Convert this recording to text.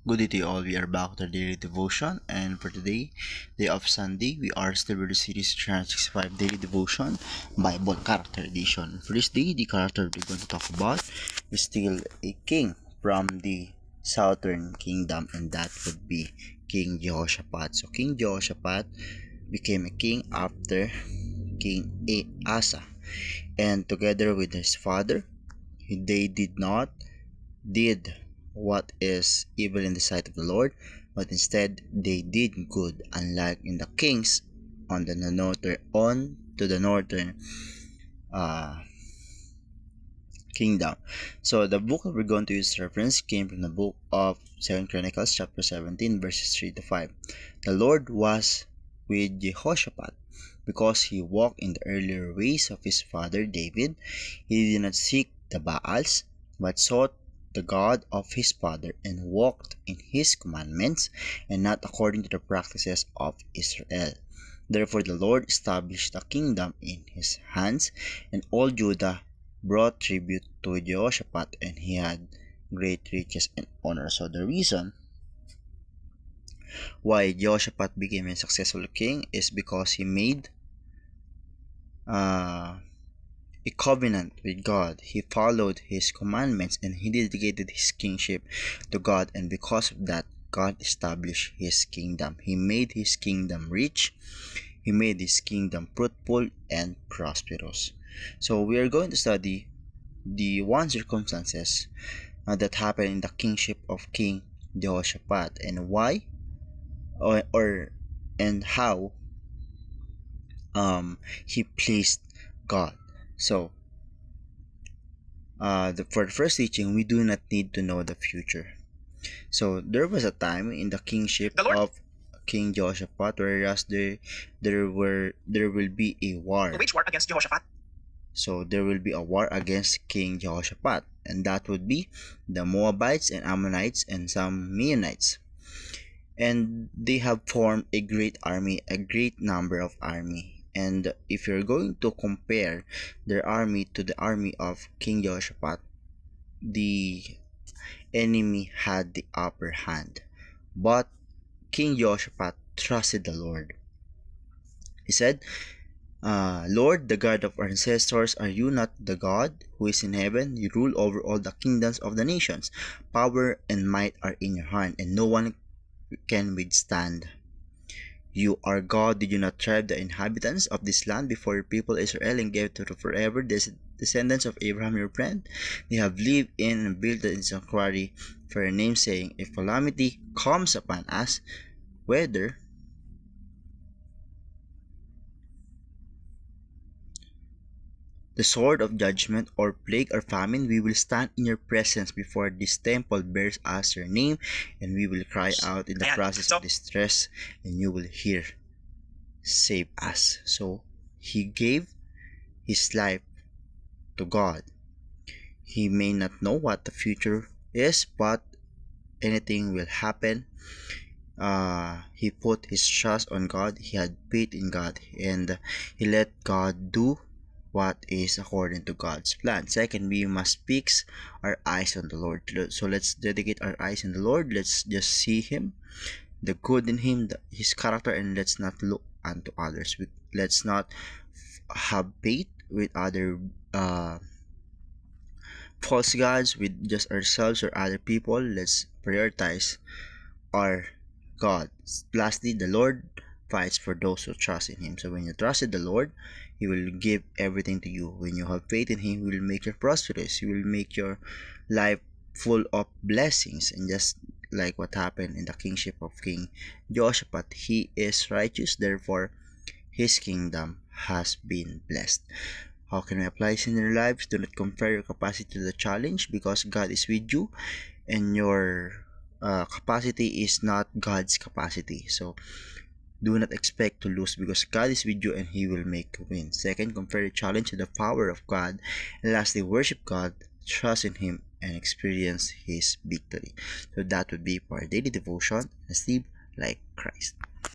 Good day to you all. We are back with our daily devotion, and for today, day of Sunday, we are still with the series 365 Daily Devotion Bible Character Edition. For this day, the character we're going to talk about is still a king from the southern kingdom, and that would be King Jehoshaphat. So, King Jehoshaphat became a king after King Asa, and together with his father, they did what is evil in the sight of the Lord, but instead they did good, unlike in the kings to the northern uh, kingdom. So the book that we're going to use reference came from the book of 2 Chronicles chapter 17 verses 3 to 5. The Lord was with Jehoshaphat because he walked in the earlier ways of his father David. He did not seek the Baals, but sought the God of his father and walked in his commandments and not according to the practices of Israel. Therefore the Lord established a kingdom in his hands, and all Judah brought tribute to Jehoshaphat, and he had great riches and honor. So the reason why Jehoshaphat became a successful king is because he made a covenant with God. He followed his commandments and he dedicated his kingship to God, and because of that, God established his kingdom. He made his kingdom rich, he made his kingdom fruitful and prosperous. So we are going to study the one circumstances that happened in the kingship of King Jehoshaphat, and why or and how he pleased God. So for the first teaching, we do not need to know the future. So there was a time in the kingship of King Jehoshaphat, whereas there will be a war. To wage war against Jehoshaphat. So there will be a war against King Jehoshaphat, and that would be the Moabites and Ammonites and some Meunites. And they have formed a great army, a great number of army. And if you're going to compare their army to the army of King Jehoshaphat, the enemy had the upper hand. But King Jehoshaphat trusted the Lord. He said, Lord, the God of our ancestors, are you not the God who is in heaven? You rule over all the kingdoms of the nations. Power and might are in your hand, and no one can withstand. You are God. Did you not drive the inhabitants of this land before your people Israel and gave to forever the descendants of Abraham your friend? They have lived in and built a sanctuary for your name, saying, if calamity comes upon us, whether the sword of judgment or plague or famine, we will stand in your presence before this temple bears us your name, and we will cry out in the process of distress, and you will hear. Save us. So he gave his life to God. He may not know what the future is, but anything will happen. He put his trust on God. He had faith in God, and he let God do what is according to God's plan. Second, we must fix our eyes on the Lord. So let's dedicate our eyes on the Lord. Let's just see Him, the good in Him, His character, and let's not look unto others. Let's not have faith with other false gods, with just ourselves or other people. Let's prioritize our God. Lastly, the Lord fights for those who trust in Him. So when you trust in the Lord, He will give everything to you. When you have faith in Him, He will make you prosperous. He will make your life full of blessings. And just like what happened in the kingship of King Jehoshaphat, he is righteous, therefore his kingdom has been blessed. How can we apply this in your lives? Do not compare your capacity to the challenge, because God is with you, and your capacity is not God's capacity. So do not expect to lose, because God is with you and He will make you win. Second, compare the challenge to the power of God. And lastly, worship God, trust in Him, and experience His victory. So that would be for our daily devotion. Let's live like Christ.